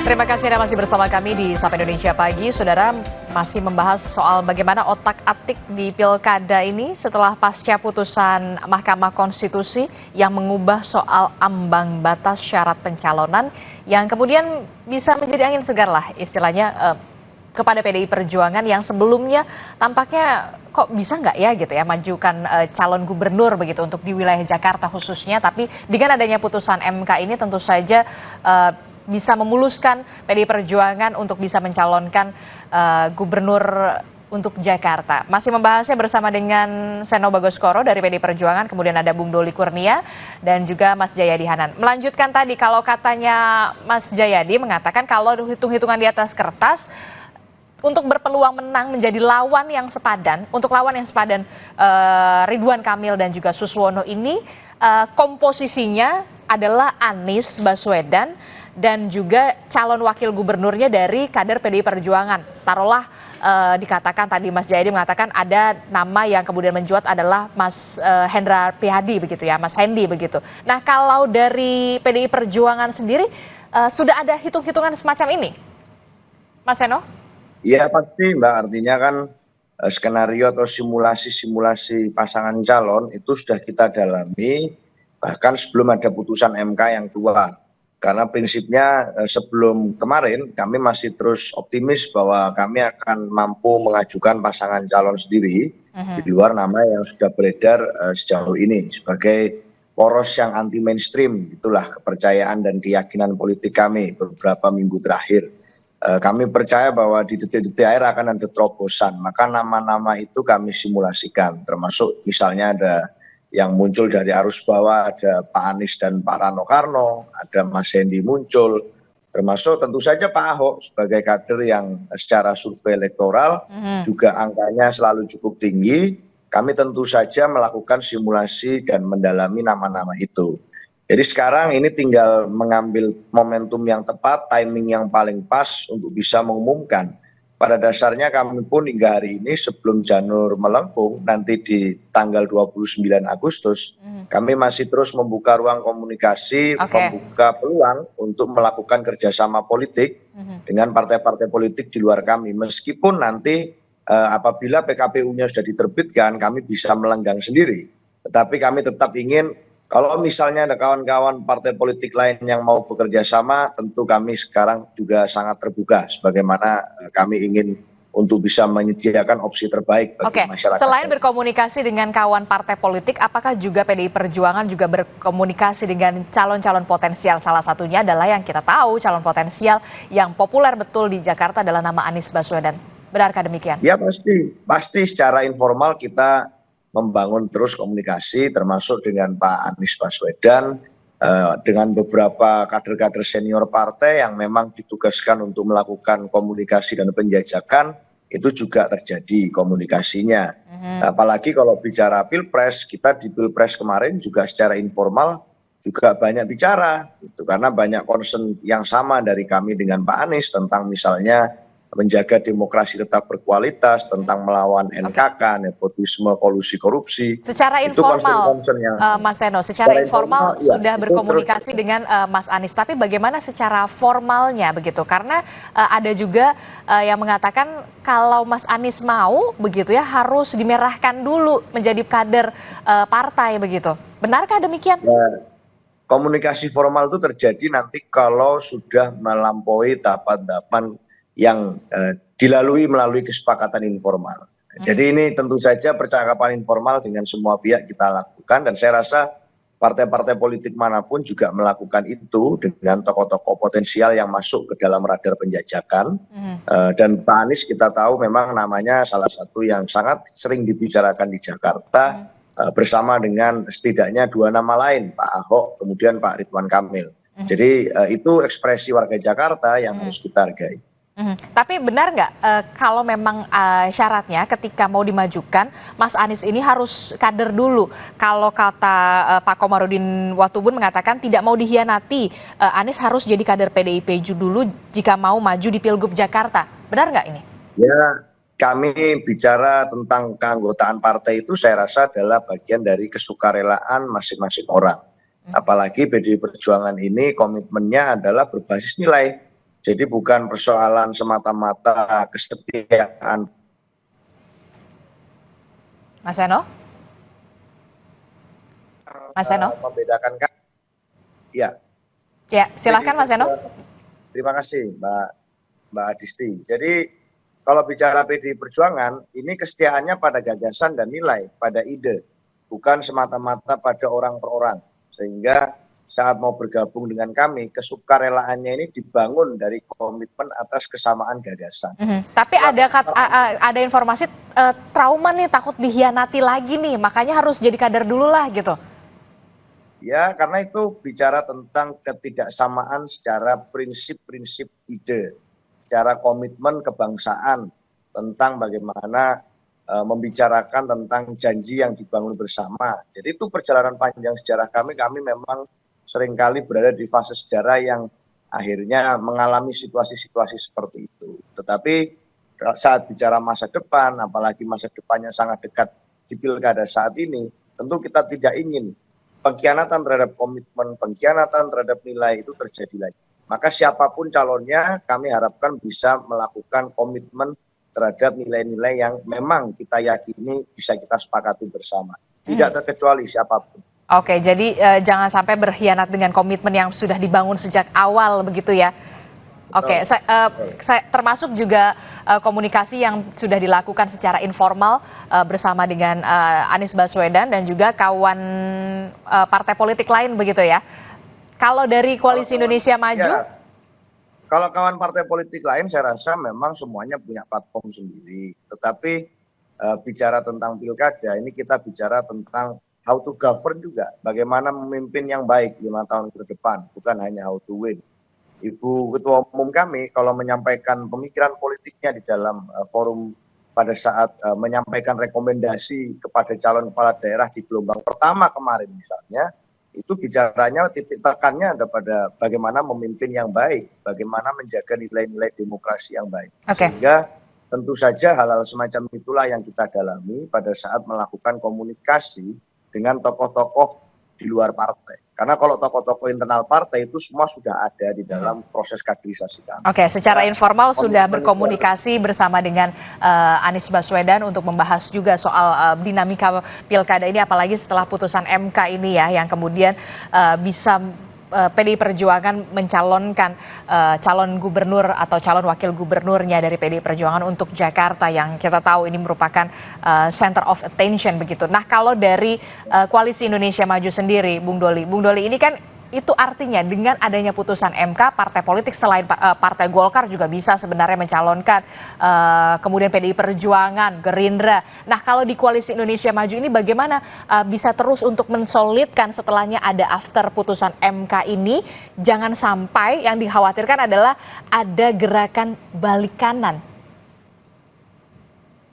Terima kasih Anda masih bersama kami di Sapa Indonesia Pagi. Saudara masih membahas soal bagaimana otak-atik di Pilkada ini setelah pasca putusan Mahkamah Konstitusi yang mengubah soal ambang batas syarat pencalonan yang kemudian bisa menjadi angin segar lah istilahnya kepada PDI Perjuangan yang sebelumnya tampaknya kok bisa nggak ya gitu ya majukan calon gubernur begitu untuk di wilayah Jakarta khususnya, tapi dengan adanya putusan MK ini tentu saja bisa memuluskan PDI Perjuangan untuk bisa mencalonkan gubernur untuk Jakarta. Masih membahasnya bersama dengan Seno Bagoskoro dari PDI Perjuangan, kemudian ada Bung Doli Kurnia dan juga Mas Jayadi Hanan. Melanjutkan tadi, kalau katanya Mas Jayadi mengatakan kalau hitung-hitungan di atas kertas, untuk berpeluang menang menjadi lawan yang sepadan, untuk lawan yang sepadan Ridwan Kamil dan juga Suswono ini komposisinya adalah Anies Baswedan dan juga calon wakil gubernurnya dari kader PDI Perjuangan. Taruhlah dikatakan tadi Mas Jayadi mengatakan ada nama yang kemudian mencuat adalah Mas Hendra Prihadi begitu ya, Mas Hendi begitu. Nah, kalau dari PDI Perjuangan sendiri sudah ada hitung-hitungan semacam ini, Mas Seno? Ya pasti Mbak, artinya kan skenario atau simulasi-simulasi pasangan calon itu sudah kita dalami bahkan sebelum ada putusan MK yang keluar. Karena prinsipnya sebelum kemarin kami masih terus optimis bahwa kami akan mampu mengajukan pasangan calon sendiri di luar nama yang sudah beredar sejauh ini sebagai poros yang anti mainstream. Itulah kepercayaan dan keyakinan politik kami beberapa minggu terakhir. Kami percaya bahwa di detik-detik akhir akan ada terobosan, maka nama-nama itu kami simulasikan, termasuk misalnya ada yang muncul dari arus bawah, ada Pak Anies dan Pak Rano Karno, ada Mas Hendi muncul, termasuk tentu saja Pak Ahok sebagai kader yang secara survei elektoral juga angkanya selalu cukup tinggi. Kami tentu saja melakukan simulasi dan mendalami nama-nama itu. Jadi sekarang ini tinggal mengambil momentum yang tepat, timing yang paling pas untuk bisa mengumumkan. Pada dasarnya kami pun hingga hari ini sebelum janur melengkung nanti di tanggal 29 Agustus, kami masih terus membuka ruang komunikasi, membuka peluang untuk melakukan kerjasama politik dengan partai-partai politik di luar kami. Meskipun nanti apabila PKPU-nya sudah diterbitkan, kami bisa melenggang sendiri. Tetapi kami tetap ingin, kalau misalnya ada kawan-kawan partai politik lain yang mau bekerja sama, tentu kami sekarang juga sangat terbuka sebagaimana kami ingin untuk bisa menyediakan opsi terbaik bagi masyarakat. Selain berkomunikasi dengan kawan partai politik, apakah juga PDI Perjuangan juga berkomunikasi dengan calon-calon potensial? Salah satunya adalah yang kita tahu calon potensial yang populer betul di Jakarta adalah nama Anies Baswedan. Benarkah demikian? Ya pasti secara informal kita membangun terus komunikasi termasuk dengan Pak Anies Baswedan, dengan beberapa kader-kader senior partai yang memang ditugaskan untuk melakukan komunikasi dan penjajakan, itu juga terjadi komunikasinya. Apalagi kalau bicara Pilpres, kita di Pilpres kemarin juga secara informal juga banyak bicara, gitu, karena banyak concern yang sama dari kami dengan Pak Anies tentang misalnya menjaga demokrasi tetap berkualitas, tentang melawan NKK, nepotisme, kolusi korupsi. Secara informal, Mas Seno, secara informal sudah berkomunikasi dengan Mas Anies. Tapi bagaimana secara formalnya begitu? Karena ada juga yang mengatakan kalau Mas Anies mau begitu ya harus dimerahkan dulu menjadi kader partai begitu. Benarkah demikian? Ya, komunikasi formal itu terjadi nanti kalau sudah melampaui tahapan-tahapan yang dilalui melalui kesepakatan informal. Jadi ini tentu saja percakapan informal dengan semua pihak kita lakukan, dan saya rasa partai-partai politik manapun juga melakukan itu dengan tokoh-tokoh potensial yang masuk ke dalam radar penjajakan. Dan Pak Anies kita tahu memang namanya salah satu yang sangat sering dibicarakan di Jakarta, bersama dengan setidaknya dua nama lain, Pak Ahok kemudian Pak Ridwan Kamil. Jadi itu ekspresi warga Jakarta yang harus kita hargai. Tapi benar nggak kalau memang syaratnya ketika mau dimajukan Mas Anies ini harus kader dulu? Kalau kata Pak Komarudin Watubun mengatakan tidak mau dihianati, Anies harus jadi kader PDIP dulu jika mau maju di Pilgub Jakarta. Benar nggak ini? Ya, kami bicara tentang keanggotaan partai itu saya rasa adalah bagian dari kesukarelaan masing-masing orang. Apalagi PDI Perjuangan ini komitmennya adalah berbasis nilai. Jadi bukan persoalan semata-mata kesetiaan. Mas Seno? Mas Seno? Membedakan kan? Ya. Ya, silahkan Mas Seno. Terima kasih Mbak Adisti. Jadi kalau bicara PDI Perjuangan, ini kesetiaannya pada gagasan dan nilai, pada ide, bukan semata-mata pada orang per orang. Sehingga saat mau bergabung dengan kami, kesukarelaannya ini dibangun dari komitmen atas kesamaan gagasan. Tapi ada informasi trauma nih, takut dihianati lagi nih, makanya harus jadi kader dulu lah gitu. Ya, karena itu bicara tentang ketidaksamaan secara prinsip-prinsip ide, secara komitmen kebangsaan, tentang bagaimana membicarakan tentang janji yang dibangun bersama. Jadi itu perjalanan panjang sejarah kami memang seringkali berada di fase sejarah yang akhirnya mengalami situasi-situasi seperti itu. Tetapi saat bicara masa depan, apalagi masa depannya sangat dekat di pilkada saat ini, tentu kita tidak ingin pengkhianatan terhadap komitmen, pengkhianatan terhadap nilai itu terjadi lagi. Maka siapapun calonnya kami harapkan bisa melakukan komitmen terhadap nilai-nilai yang memang kita yakini bisa kita sepakati bersama. Tidak terkecuali siapapun. Oke, jadi jangan sampai berkhianat dengan komitmen yang sudah dibangun sejak awal begitu ya. Oke, saya termasuk juga komunikasi yang sudah dilakukan secara informal bersama dengan Anies Baswedan dan juga kawan partai politik lain begitu ya. Kalau dari Koalisi Indonesia Maju? Ya, kalau kawan partai politik lain saya rasa memang semuanya punya platform sendiri. Tetapi bicara tentang pilkada ini kita bicara tentang how to govern juga. Bagaimana memimpin yang baik 5 tahun ke depan, bukan hanya how to win. Ibu Ketua Umum kami kalau menyampaikan pemikiran politiknya di dalam forum pada saat menyampaikan rekomendasi kepada calon kepala daerah di gelombang pertama kemarin misalnya, itu bicaranya titik tekannya ada pada bagaimana memimpin yang baik, bagaimana menjaga nilai-nilai demokrasi yang baik. Sehingga tentu saja hal-hal semacam itulah yang kita dalami pada saat melakukan komunikasi dengan tokoh-tokoh di luar partai. Karena kalau tokoh-tokoh internal partai itu semua sudah ada di dalam proses kaderisasi kami. Oke, secara informal sudah berkomunikasi bersama dengan Anies Baswedan untuk membahas juga soal dinamika pilkada ini, apalagi setelah putusan MK ini ya, yang kemudian bisa PDI Perjuangan mencalonkan calon gubernur atau calon wakil gubernurnya dari PDI Perjuangan untuk Jakarta yang kita tahu ini merupakan center of attention begitu. Nah, kalau dari Koalisi Indonesia Maju sendiri, Bung Doli ini kan itu artinya dengan adanya putusan MK, partai politik selain Partai Golkar juga bisa sebenarnya mencalonkan, kemudian PDI Perjuangan, Gerindra. Nah, kalau di Koalisi Indonesia Maju ini bagaimana bisa terus untuk mensolidkan setelahnya ada after putusan MK ini, jangan sampai yang dikhawatirkan adalah ada gerakan balik kanan.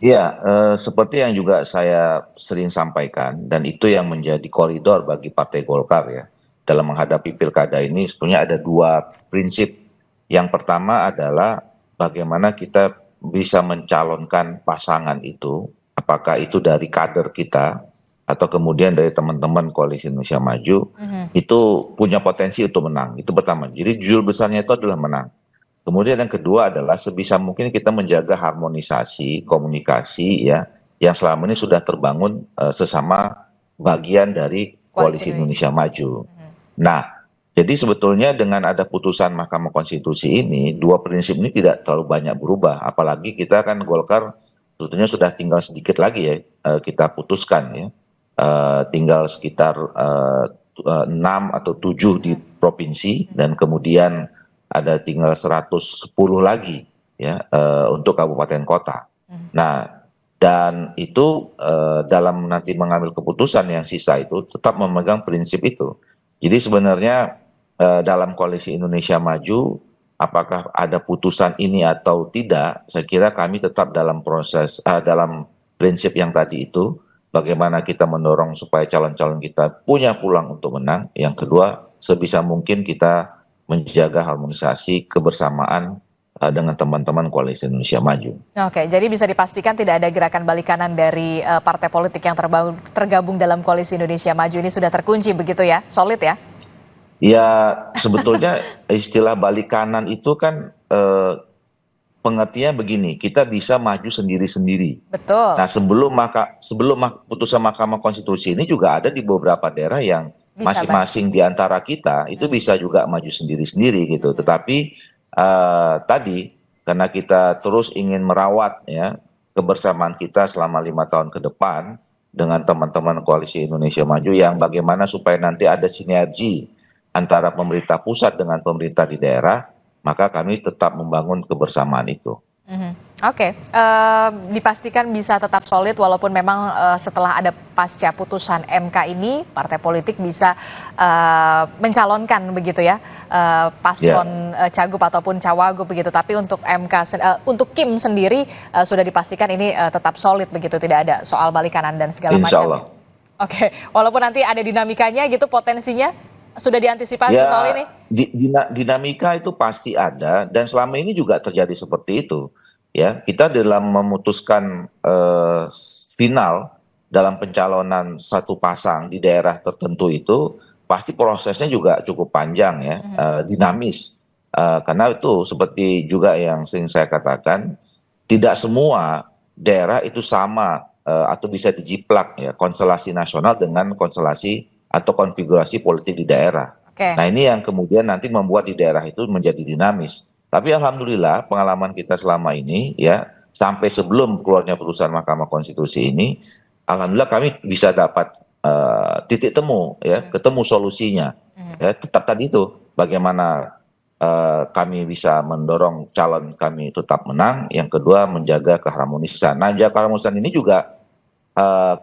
Ya, seperti yang juga saya sering sampaikan, dan itu yang menjadi koridor bagi Partai Golkar ya. Dalam menghadapi pilkada ini sebenarnya ada 2 prinsip. Yang pertama adalah bagaimana kita bisa mencalonkan pasangan itu, apakah itu dari kader kita atau kemudian dari teman-teman Koalisi Indonesia Maju, itu punya potensi untuk menang. Itu pertama. Jadi judul besarnya itu adalah menang. Kemudian yang kedua adalah sebisa mungkin kita menjaga harmonisasi, komunikasi ya, yang selama ini sudah terbangun sesama bagian dari Koalisi Indonesia Maju. Nah, jadi sebetulnya dengan ada putusan Mahkamah Konstitusi ini, 2 prinsip ini tidak terlalu banyak berubah. Apalagi kita kan Golkar sebetulnya sudah tinggal sedikit lagi ya kita putuskan ya. Tinggal sekitar 6 atau 7 di provinsi dan kemudian ada tinggal 110 lagi ya untuk kabupaten kota. Nah, dan itu dalam nanti mengambil keputusan yang sisa itu tetap memegang prinsip itu. Jadi sebenarnya dalam Koalisi Indonesia Maju, apakah ada putusan ini atau tidak, saya kira kami tetap dalam proses, dalam prinsip yang tadi itu, bagaimana kita mendorong supaya calon-calon kita punya peluang untuk menang. Yang kedua, sebisa mungkin kita menjaga harmonisasi kebersamaan dengan teman-teman Koalisi Indonesia Maju. Oke, jadi bisa dipastikan tidak ada gerakan balik kanan dari partai politik yang tergabung dalam Koalisi Indonesia Maju ini sudah terkunci begitu ya, solid ya? Ya, sebetulnya istilah balik kanan itu kan pengertiannya begini, kita bisa maju sendiri-sendiri. Betul, Nah, putusan Mahkamah Konstitusi ini juga ada di beberapa daerah yang bisa banget. masing-masing di antara kita itu bisa juga maju sendiri-sendiri gitu. Tetapi tadi karena kita terus ingin merawat ya kebersamaan kita selama 5 tahun ke depan dengan teman-teman Koalisi Indonesia Maju yang bagaimana supaya nanti ada sinergi antara pemerintah pusat dengan pemerintah di daerah, maka kami tetap membangun kebersamaan itu. Oke, dipastikan bisa tetap solid walaupun memang setelah ada pasca putusan MK ini partai politik bisa mencalonkan begitu ya paslon cagup ataupun cawagup begitu. Tapi untuk untuk Kim sendiri sudah dipastikan ini tetap solid begitu, tidak ada soal balik kanan dan segala Insya macam. Allah. Oke, walaupun nanti ada dinamikanya gitu potensinya sudah diantisipasi Ya, soal ini. dinamika itu pasti ada dan selama ini juga terjadi seperti itu. Ya, kita dalam memutuskan final dalam pencalonan satu pasang di daerah tertentu itu pasti prosesnya juga cukup panjang ya, dinamis. Karena itu seperti juga yang sering saya katakan, tidak semua daerah itu sama atau bisa dijiplak ya konstelasi nasional dengan konstelasi atau konfigurasi politik di daerah. Oke. Nah, ini yang kemudian nanti membuat di daerah itu menjadi dinamis. Tapi alhamdulillah pengalaman kita selama ini ya sampai sebelum keluarnya putusan Mahkamah Konstitusi ini, alhamdulillah kami bisa dapat titik temu ya, ketemu solusinya. Ya, tetap tadi itu bagaimana kami bisa mendorong calon kami tetap menang. Yang kedua menjaga keharmonisan. Nah, menjaga keharmonisan ini juga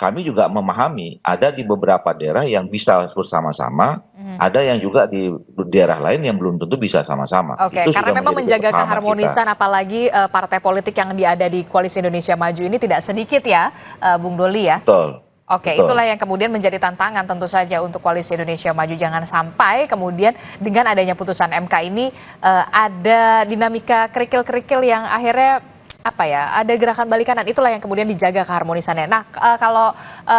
kami juga memahami ada di beberapa daerah yang bisa bersama-sama, ada yang juga di daerah lain yang belum tentu bisa sama-sama. Oke, Itu karena sudah memang menjadi menjaga kesepahaman keharmonisan kita. apalagi partai politik yang ada di Koalisi Indonesia Maju ini tidak sedikit ya, Bung Doli ya. Betul. Oke, Betul. itulah yang kemudian menjadi tantangan tentu saja untuk Koalisi Indonesia Maju. Jangan sampai kemudian dengan adanya putusan MK ini ada dinamika kerikil-kerikil yang akhirnya apa ya, ada gerakan balik kanan. Itulah yang kemudian dijaga keharmonisannya. Nah, kalau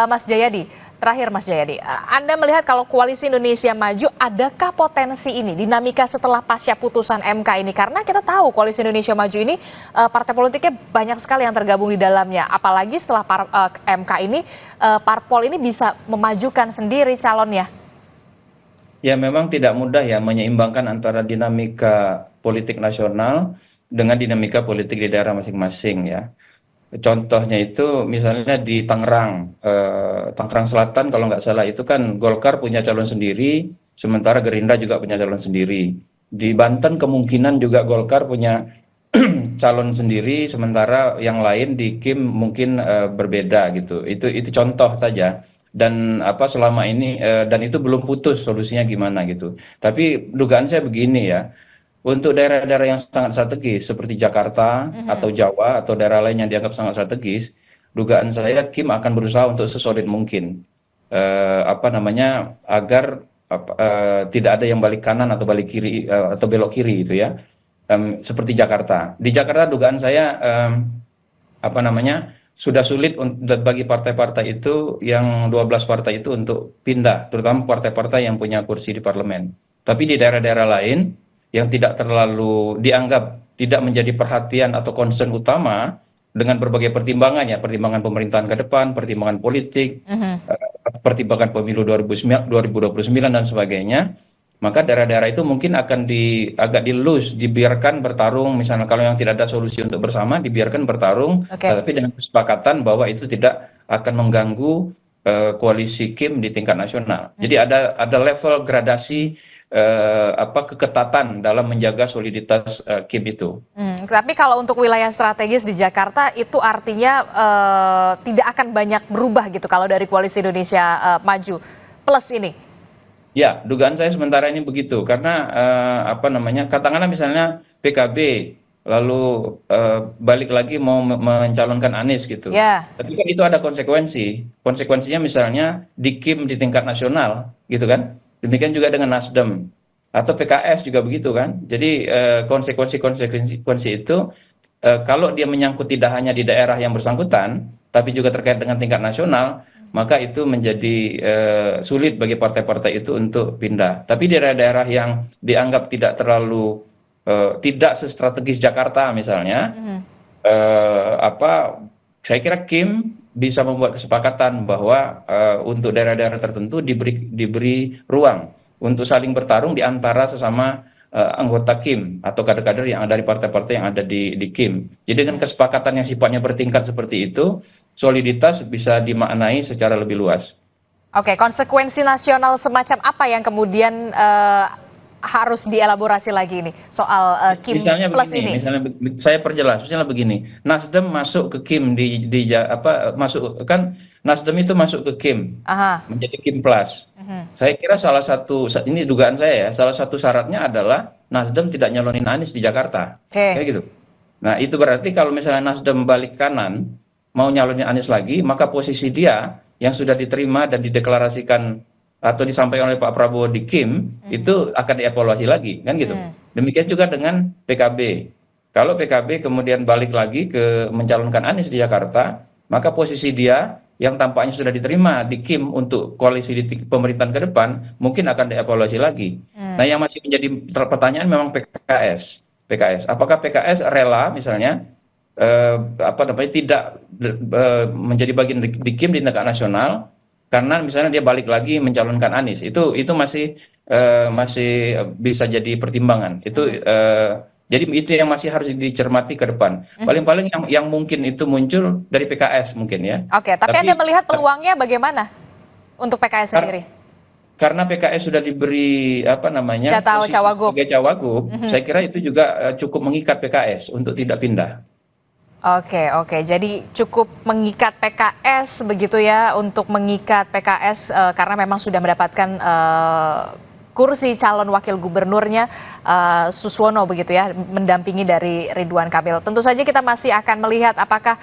Mas Jayadi, terakhir Mas Jayadi, Anda melihat kalau Koalisi Indonesia Maju, adakah potensi ini, dinamika setelah pasca putusan MK ini? Karena kita tahu Koalisi Indonesia Maju ini partai politiknya banyak sekali yang tergabung di dalamnya. Apalagi setelah MK ini, parpol ini bisa memajukan sendiri calonnya. Ya memang tidak mudah ya menyeimbangkan antara dinamika politik nasional dengan dinamika politik di daerah masing-masing ya. Contohnya itu misalnya di Tangerang, Tangerang Selatan kalau nggak salah itu kan Golkar punya calon sendiri, sementara Gerindra juga punya calon sendiri. Di Banten kemungkinan juga Golkar punya calon sendiri, sementara yang lain di Kim mungkin berbeda gitu. Itu contoh saja. Dan apa selama ini dan itu belum putus solusinya gimana gitu. Tapi dugaan saya begini ya. Untuk daerah-daerah yang sangat strategis seperti Jakarta atau Jawa atau daerah lain yang dianggap sangat strategis, dugaan saya Kim akan berusaha untuk sesolid mungkin apa namanya agar tidak ada yang balik kanan atau balik kiri atau belok kiri gitu ya. Seperti Jakarta. Di Jakarta dugaan saya apa namanya sudah sulit bagi partai-partai itu yang 12 partai itu untuk pindah, terutama partai-partai yang punya kursi di parlemen. Tapi di daerah-daerah lain yang tidak terlalu dianggap tidak menjadi perhatian atau concern utama dengan berbagai pertimbangan ya, pertimbangan pemerintahan ke depan, pertimbangan politik, pertimbangan pemilu 2029 dan sebagainya, maka daerah-daerah itu mungkin akan agak dilus, dibiarkan bertarung, misalnya kalau yang tidak ada solusi untuk bersama, dibiarkan bertarung, tapi dengan kesepakatan bahwa itu tidak akan mengganggu koalisi Kim di tingkat nasional. Jadi ada level gradasi keketatan dalam menjaga soliditas Kim itu. Tapi kalau untuk wilayah strategis di Jakarta itu artinya tidak akan banyak berubah gitu kalau dari Koalisi Indonesia Maju plus ini. Ya, dugaan saya sementara ini begitu karena apa namanya katakanlah misalnya PKB lalu balik lagi mau mencalonkan Anies gitu. Tapi kan itu ada konsekuensi. Konsekuensinya misalnya di Kim di tingkat nasional gitu kan. Demikian juga dengan Nasdem atau PKS juga begitu kan. Jadi konsekuensi itu kalau dia menyangkut tidak hanya di daerah yang bersangkutan, tapi juga terkait dengan tingkat nasional, maka itu menjadi sulit bagi partai-partai itu untuk pindah. Tapi di daerah-daerah yang dianggap tidak terlalu tidak sestrategis Jakarta misalnya, saya kira Kim bisa membuat kesepakatan bahwa untuk daerah-daerah tertentu diberi ruang untuk saling bertarung di antara sesama anggota Kim atau kader-kader yang dari partai-partai yang ada di Kim. Jadi dengan kesepakatan yang sifatnya bertingkat seperti itu, soliditas bisa dimaknai secara lebih luas. Oke, konsekuensi nasional semacam apa yang kemudian harus dielaborasi lagi ini soal Kim Misalnya plus begini, ini? misalnya saya perjelas, misalnya begini, Nasdem masuk ke Kim masuk kan Nasdem itu masuk ke Kim Aha. menjadi Kim Plus. Saya kira salah satu ini dugaan saya ya, salah satu syaratnya adalah Nasdem tidak nyalonin Anies di Jakarta, Oke. kayak gitu. Nah itu berarti kalau misalnya Nasdem balik kanan mau nyalonin Anies lagi, maka posisi dia yang sudah diterima dan dideklarasikan atau disampaikan oleh Pak Prabowo di Kim itu akan dievaluasi lagi, kan gitu. Demikian juga dengan PKB. Kalau PKB kemudian balik lagi ke mencalonkan Anies di Jakarta, maka posisi dia yang tampaknya sudah diterima di Kim untuk koalisi di pemerintahan ke depan mungkin akan dievaluasi lagi. Nah, yang masih menjadi pertanyaan memang PKS. Apakah PKS rela misalnya tidak menjadi bagian di Kim di tingkat nasional karena misalnya dia balik lagi mencalonkan Anies. Itu masih bisa jadi pertimbangan. Jadi itu yang masih harus dicermati ke depan. Paling-paling yang mungkin itu muncul dari PKS mungkin ya. Oke, tapi Anda melihat peluangnya bagaimana untuk PKS sendiri? Karena PKS sudah diberi Jatah posisi Cawagup. sebagai Cawagup, saya kira itu juga cukup mengikat PKS untuk tidak pindah. Oke. Jadi cukup mengikat PKS begitu ya, untuk mengikat PKS karena memang sudah mendapatkan kursi calon wakil gubernurnya Suswono begitu ya, mendampingi dari Ridwan Kamil. Tentu saja kita masih akan melihat apakah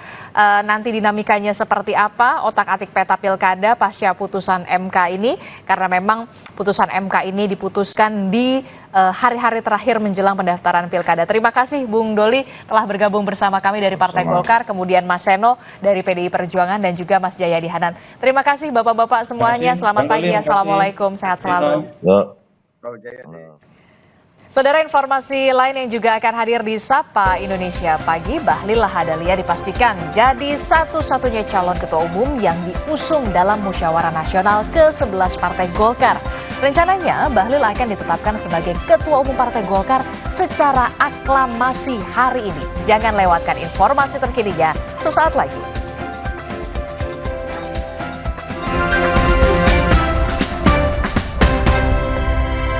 nanti dinamikanya seperti apa otak-atik peta pilkada pasca putusan MK ini, karena memang putusan MK ini diputuskan di hari-hari terakhir menjelang pendaftaran pilkada. Terima kasih Bung Doli telah bergabung bersama kami dari Partai Golkar, kemudian Mas Seno dari PDI Perjuangan dan juga Mas Jayadi Hanan. Terima kasih Bapak-bapak semuanya. Selamat pagi. Assalamualaikum. Sehat selalu. Saudara, informasi lain yang juga akan hadir di Sapa Indonesia Pagi, Bahlil Lahadalia dipastikan jadi satu-satunya calon ketua umum yang diusung dalam musyawarah nasional ke-11 Partai Golkar. Rencananya Bahlil akan ditetapkan sebagai ketua umum Partai Golkar secara aklamasi hari ini. Jangan lewatkan informasi terkininya sesaat lagi.